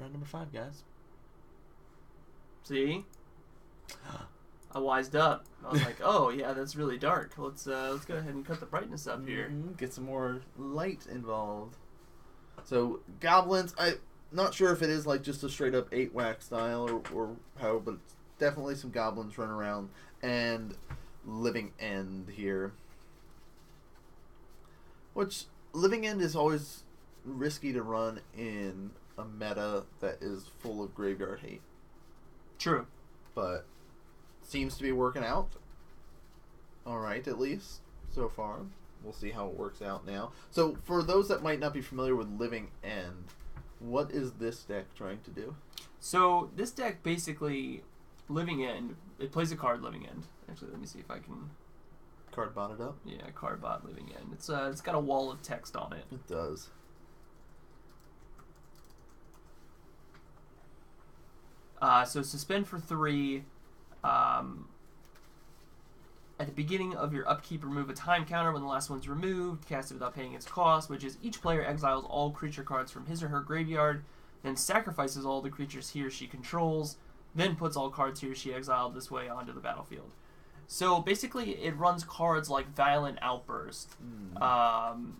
around number 5, guys. See? I wised up. I was like, oh, yeah, that's really dark. Let's go ahead and cut the brightness up here. Get some more light involved. So, Goblins, I'm not sure if it is like just a straight up 8-whack style or how, but it's definitely some Goblins run around. And Living End here. Which, Living End is always risky to run in a meta that is full of graveyard hate. True. But seems to be working out. Alright, at least, so far. We'll see how it works out now. So, for those that might not be familiar with Living End, what is this deck trying to do? So, this deck basically, Living End, it plays a card Living End. Actually, let me see if I can... Card bot it up? Yeah, card bot Living End. It's got a wall of text on it. It does. So, suspend for 3. At the beginning of your upkeep, remove a time counter. When the last one's removed, cast it without paying its cost, which is each player exiles all creature cards from his or her graveyard, then sacrifices all the creatures he or she controls, then puts all cards he or she exiled this way onto the battlefield. So basically, it runs cards like Violent Outburst,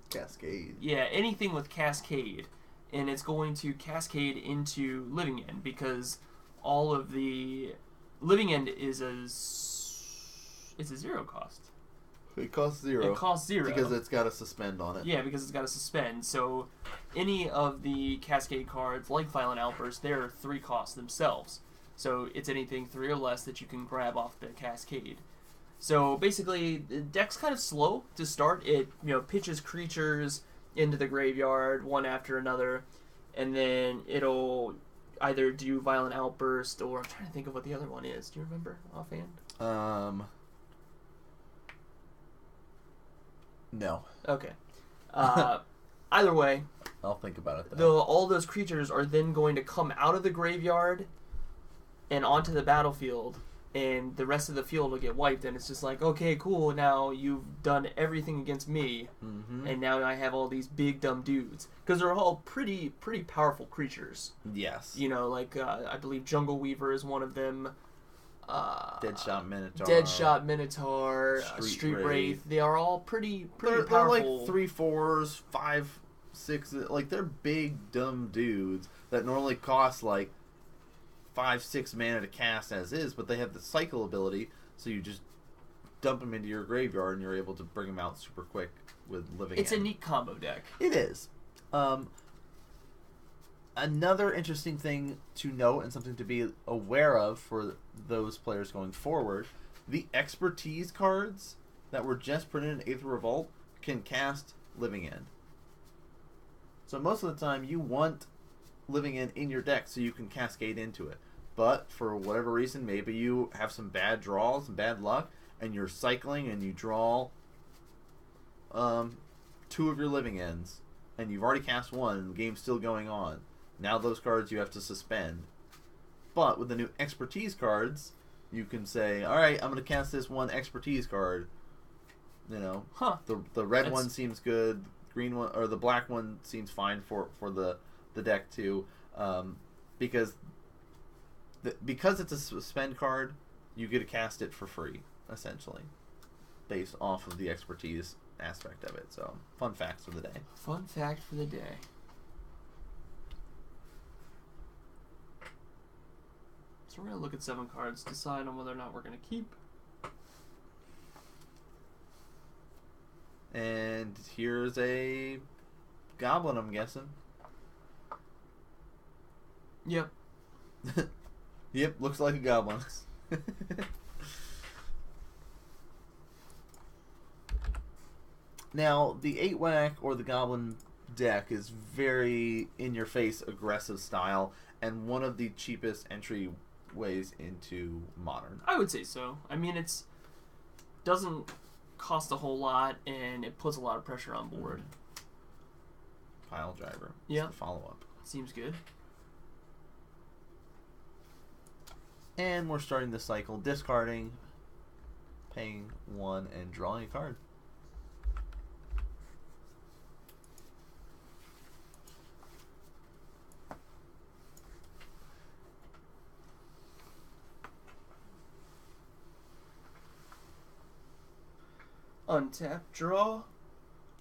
Cascade. Yeah, anything with Cascade, and it's going to cascade into Living End because all of the Living End is it's a 0 cost. It costs 0. It costs 0. Because it's got a suspend on it. Yeah, because it's got a suspend. So any of the Cascade cards, like Violent Outburst, they're 3 costs themselves. So it's anything 3 or less that you can grab off the Cascade. So basically, the deck's kind of slow to start. It pitches creatures into the graveyard one after another, and then it'll either do Violent Outburst or I'm trying to think of what the other one is. Do you remember offhand? No. Okay. Either way, I'll think about it though. all those creatures are then going to come out of the graveyard and onto the battlefield, and the rest of the field will get wiped, and it's just like, okay, cool, now you've done everything against me, and now I have all these big dumb dudes. Because they're all pretty powerful creatures. Yes. Like, I believe Jungle Weaver is one of them. Deadshot Minotaur. Deadshot Minotaur, Street Wraith. They are all pretty powerful. They're like 3/4s, 5/6. Like, they're big, dumb dudes that normally cost like 5-6 mana to cast as is, but they have the cycle ability, so you just dump them into your graveyard and you're able to bring them out super quick with Living It's End. a neat combo deck. It is. Another interesting thing to note and something to be aware of for those players going forward, the expertise cards that were just printed in Aether Revolt can cast Living End. So most of the time you want Living End in your deck so you can cascade into it. But for whatever reason, maybe you have some bad draws and bad luck, and you're cycling and you draw 2 of your Living Ends, and you've already cast 1 and the game's still going on. Now those cards you have to suspend. But with the new expertise cards, you can say, alright, I'm going to cast this 1 expertise card. The red one seems good, the green one, or the black one seems fine for the deck too. Because it's a suspend card, you get to cast it for free, essentially. Based off of the expertise aspect of it. So, fun facts for the day. Fun fact for the day. So we're going to look at 7 cards, decide on whether or not we're going to keep. And here's a goblin, I'm guessing. Yep. Yep, looks like a goblin. Now, the 8-whack or the goblin deck is very in-your-face aggressive style and one of the cheapest entry ways into Modern. I would say so. I mean, it's doesn't cost a whole lot, and it puts a lot of pressure on board. Pile driver. Yeah. Follow-up. Seems good. And we're starting the cycle, discarding, paying 1, and drawing a card. Untap, draw.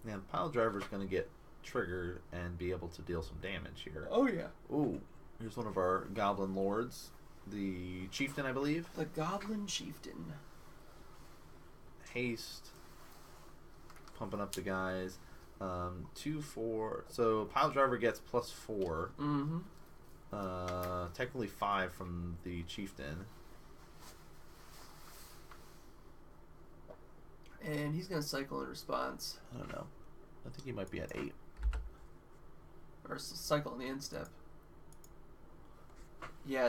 And Pile Driver's going to get triggered and be able to deal some damage here. Oh, yeah. Ooh, here's one of our Goblin Lords. The Chieftain, I believe. The Goblin Chieftain. Haste. Pumping up the guys. 2, 4. So Pile Driver gets +4. Mm-hmm. Technically 5 from the Chieftain. And he's going to cycle in response. I don't know. I think he might be at 8. Or cycle in the end step. Yeah,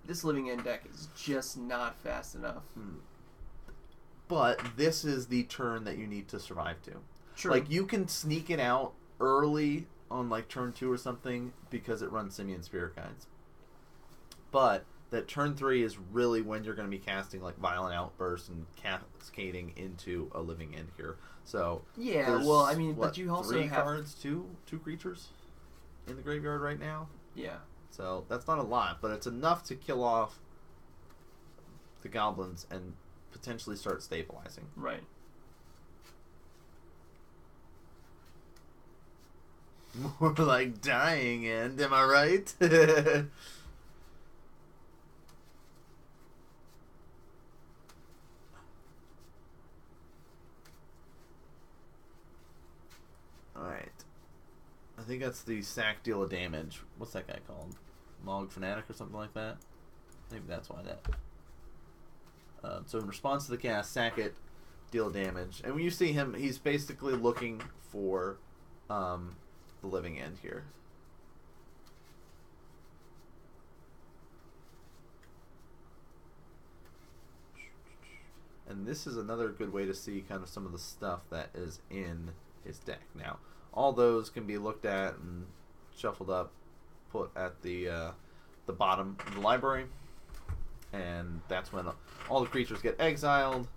this living end deck is just not fast enough. But this is the turn that you need to survive to. True. Like, you can sneak it out early on, like, turn 2 or something because it runs Simian Spirit Guides. But that turn 3 is really when you're going to be casting, like, Violent Outburst and cascading into a living end here. So, yeah, well, I mean, what, but you also 3 have... cards, two creatures in the graveyard right now? Yeah. So, that's not a lot, but it's enough to kill off the goblins and potentially start stabilizing. Right. More like dying end, am I right? Alright. I think that's the sack deal of damage. What's that guy called? Mog Fanatic or something like that? Maybe that's why that. So in response to the cast, sack it, deal damage. And when you see him, he's basically looking for the living end here. And this is another good way to see kind of some of the stuff that is in his deck. Now, all those can be looked at and shuffled up, put at the bottom of the library. And that's when all the creatures get exiled,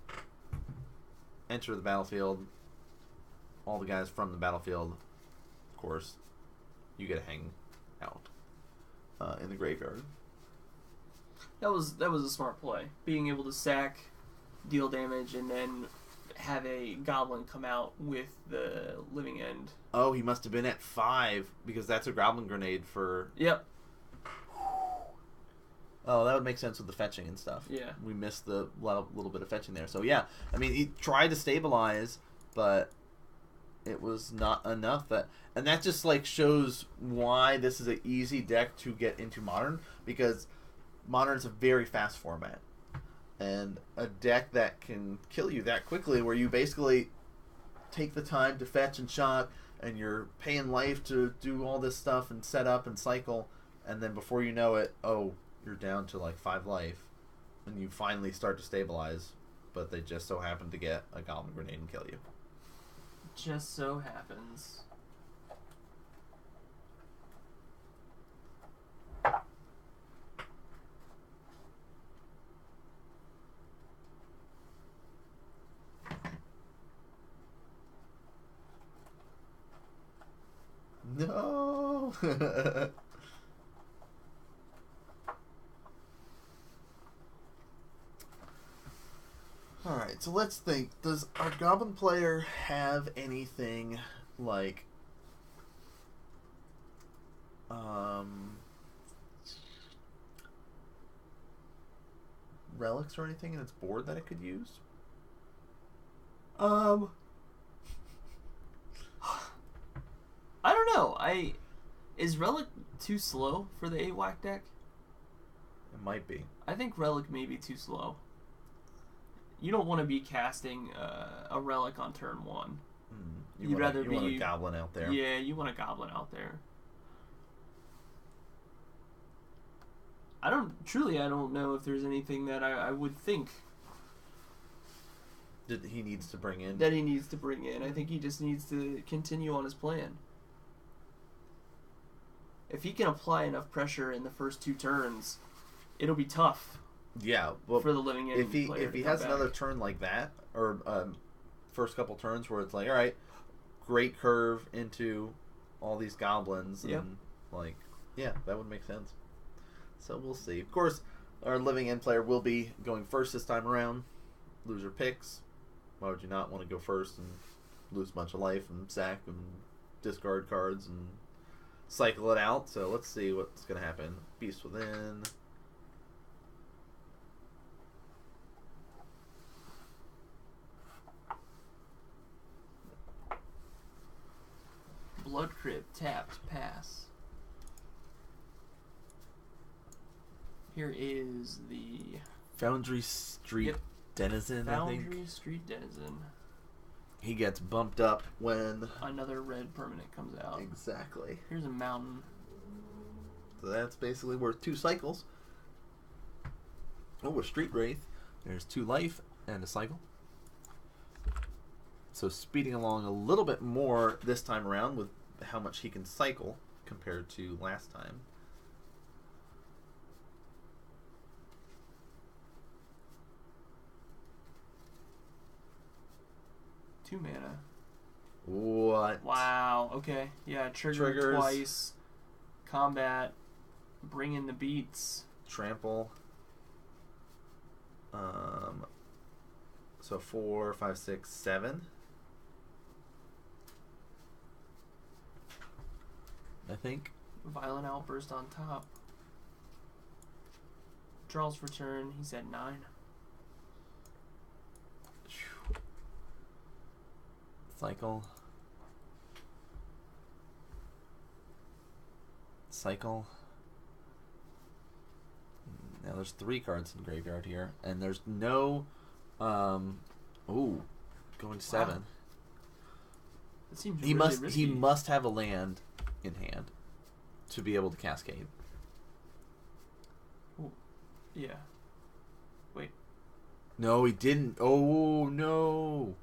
enter the battlefield. All the guys from the battlefield, of course, you get to hang out in the graveyard. That was a smart play. Being able to sack, deal damage, and then have a goblin come out with the living end. Oh, he must have been at 5 because that's a goblin grenade for... Yep. Oh, that would make sense with the fetching and stuff. Yeah. We missed the little bit of fetching there. So, yeah. I mean, he tried to stabilize, but it was not enough. And that just, like, shows why this is an easy deck to get into Modern, because Modern is a very fast format. And a deck that can kill you that quickly, where you basically take the time to fetch and shock, and you're paying life to do all this stuff and set up and cycle, and then before you know it, you're down to like 5 life, and you finally start to stabilize, but they just so happen to get a goblin grenade and kill you. Just so happens. No! Alright, so let's think. Does our Goblin player have anything like relics or anything in its board that it could use? I don't know. Is Relic too slow for the 8-whack deck? It might be. I think Relic may be too slow. You don't want to be casting a Relic on turn 1. You want a Goblin out there. Yeah, you want a Goblin out there. I don't know if there's anything that I would think that he needs to bring in. I think he just needs to continue on his plan. If he can apply enough pressure in the first 2 turns, it'll be tough. Yeah, well, for the living end if he has another turn like that, or first couple turns where it's like, all right, great curve into all these goblins, and like, yeah, that would make sense. So we'll see. Of course, our living end player will be going first this time around. Loser picks. Why would you not want to go first and lose a bunch of life and sack and discard cards and cycle it out? So let's see what's going to happen. Beast Within. Blood Crypt, tapped, pass. Here is the Foundry Street Yep. Denizen, I think. Foundry Street Denizen. He gets bumped up when... Another red permanent comes out. Exactly. Here's a mountain. So that's basically worth 2 cycles. Oh, a Street Wraith. There's 2 life and a cycle. So speeding along a little bit more this time around with how much he can cycle compared to last time. Two mana. What? Wow. Okay. Yeah. Triggers. Twice. Combat. Bring in the beats. Trample. So 4, 5, 6, 7. I think. Violent Outburst on top. Draws for turn. He's at 9. Cycle. Cycle. Now there's 3 cards in graveyard here, and there's no. Ooh, going 7. Wow. It seems He really must. risky. He must have a land in hand to be able to cascade. Ooh. Yeah. Wait. No, he didn't. Oh no.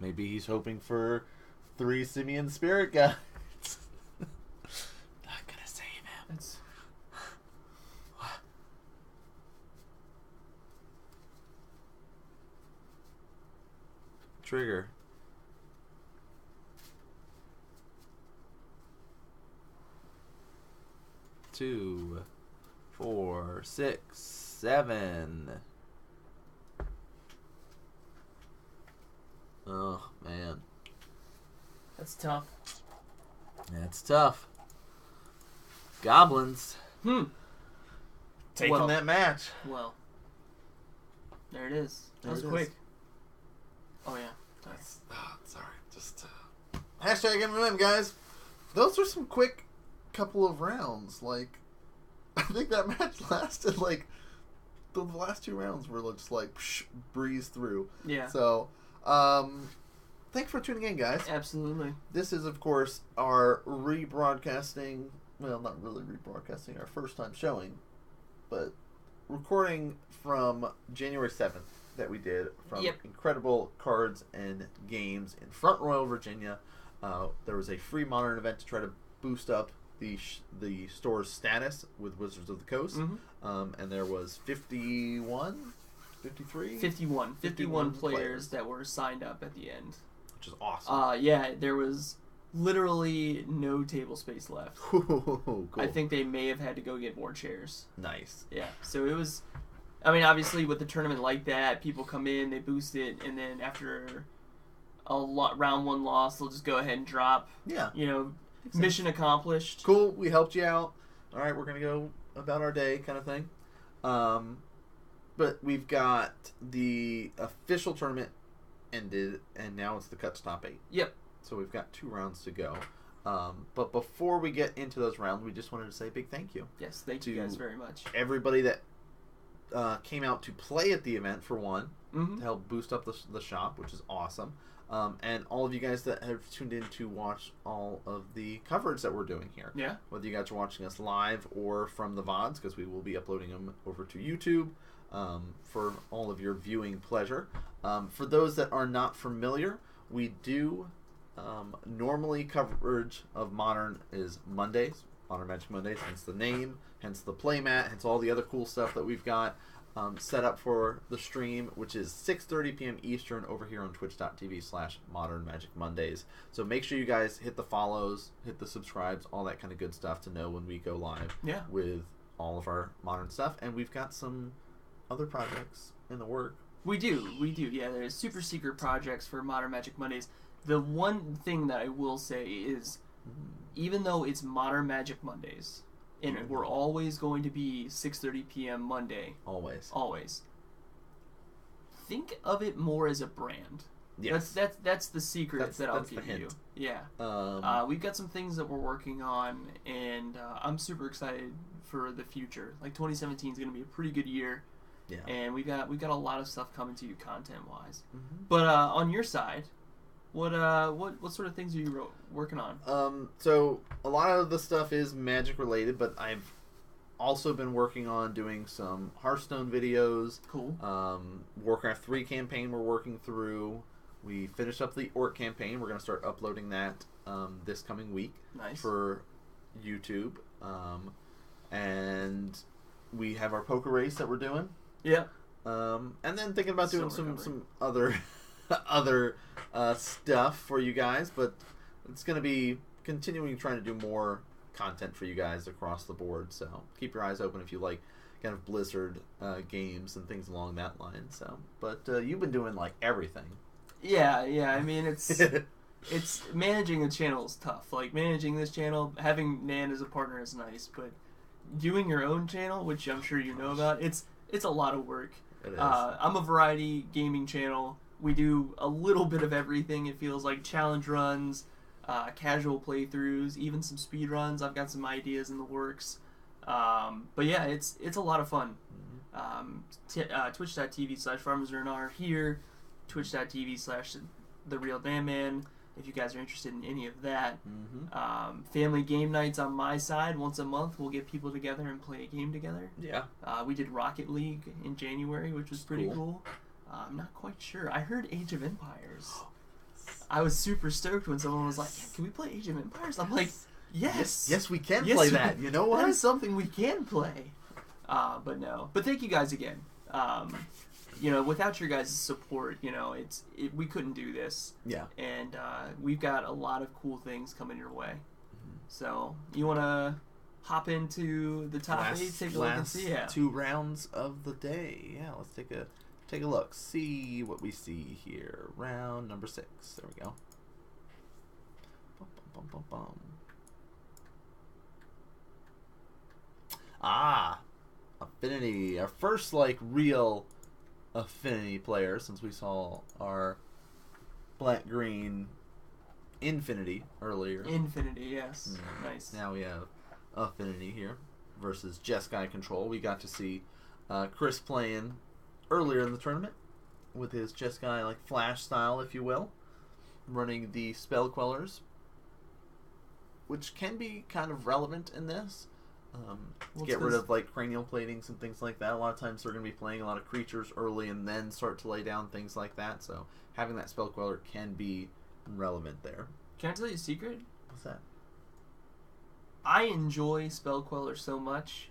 Maybe he's hoping for 3 Simian Spirit Guides. Not gonna save him. It's Trigger. Two, 4, 6, 7. Oh man, that's tough. that's tough. Goblins taking Well. that match. Well. There it is. That There was it quick. is. Oh yeah. That's sorry. Just hashtag MMM, guys. Those are some quick couple of rounds. Like, I think that match lasted like the last 2 rounds were just like breeze through. Yeah. So, thanks for tuning in, guys. Absolutely. This is, of course, our rebroadcasting. Well, not really rebroadcasting. Our first time showing, but recording from January 7th that we did from Yep. Incredible Cards and Games in Front Royal, Virginia. There was a free Modern event to try to boost up the store's status with Wizards of the Coast. Mm-hmm. And there was 51, 53? 51 players that were signed up at the end. Which is awesome. Yeah, there was literally no table space left. Cool. I think they may have had to go get more chairs. Nice. Yeah, so it was... I mean, obviously, with the tournament like that, people come in, they boost it, and then after round 1 loss, they'll just go ahead and drop. Yeah. You know, mission accomplished. Cool, we helped you out. All right, we're going to go about our day kind of thing. But we've got the official tournament ended, and now it's the cut to top 8. Yep. So we've got 2 rounds to go. But before we get into those rounds, we just wanted to say a big thank you. Yes, thank you guys very much. Everybody that came out to play at the event, for one, Mm-hmm. to help boost up the shop, which is awesome. And all of you guys that have tuned in to watch all of the coverage that we're doing here. Yeah. Whether you guys are watching us live or from the VODs, because we will be uploading them over to YouTube for all of your viewing pleasure. For those that are not familiar, we do normally coverage of Modern is Mondays, Modern Magic Mondays, hence the name, hence the playmat, hence all the other cool stuff that we've got. set up for the stream, which is 6:30 p.m. Eastern over here on twitch.tv/Modern Magic Mondays. So make sure you guys hit the follows, hit the subscribes, all that kind of good stuff to know when we go live with all of our Modern stuff. And we've got some other projects in the work. We do. Yeah, there's super secret projects for Modern Magic Mondays. The one thing that I will say is, even though it's Modern Magic Mondays, and we're always going to be 6:30 p.m. Monday. Always. Think of it more as a brand. Yes. That's the secret that I'll give you. Yeah. We've got some things that we're working on, and I'm super excited for the future. Like 2017 is going to be a pretty good year. Yeah. And we got a lot of stuff coming to you content wise. But on your side, what sort of things are you working on? So a lot of the stuff is Magic related, but I've also been working on doing some Hearthstone videos. Cool. Warcraft 3 campaign we're working through. We finished up the Orc campaign. We're going to start uploading that this coming week. Nice. For YouTube. And we have our poker race that we're doing. Yeah. And then thinking about doing some other stuff for you guys, but it's going to be continuing trying to do more content for you guys across the board. So keep your eyes open if you like kind of Blizzard games and things along that line. So, but you've been doing like everything. Yeah. I mean, it's managing a channel is tough. Like managing this channel, having Nan as a partner is nice, but doing your own channel, which I'm sure you know about, it's a lot of work. It is. I'm a variety gaming channel. We do a little bit of everything. It feels like challenge runs, casual playthroughs, even some speed runs. I've got some ideas in the works. But yeah, it's a lot of fun. Twitch.tv/FarmersRNR here, Twitch.tv/TheRealDamnMan. If you guys are interested in any of that. Family game nights on my side. Once a month, we'll get people together and play a game together. Yeah. We did Rocket League in January, which was pretty cool. I'm not quite sure. I heard Age of Empires. I was super stoked when someone was like, can we play Age of Empires? I'm like, yes. Yes, we can play that. You know what? That is something we can play. But no. But thank you guys again. Without your guys' support, we couldn't do this. Yeah. And we've got a lot of cool things coming your way. So you want to hop into the top 8, take a look and see. Yeah. 2 rounds of the day. Yeah, let's take a look. See what we see here. Round number 6. There we go. Bum, bum, bum, bum, bum. Affinity. Our first real Affinity player since we saw our black-green Infinity earlier. Infinity, yes. Nice. Now we have Affinity here versus Jeskai Control. We got to see Chris playing earlier in the tournament with his Jeskai flash style, if you will, running the Spell Quellers, which can be kind of relevant in this. Get rid of cranial platings and things like that. A lot of times they're going to be playing a lot of creatures early and then start to lay down things like that. So having that Spell Queller can be relevant there. Can I tell you a secret? What's that? I enjoy Spell Queller so much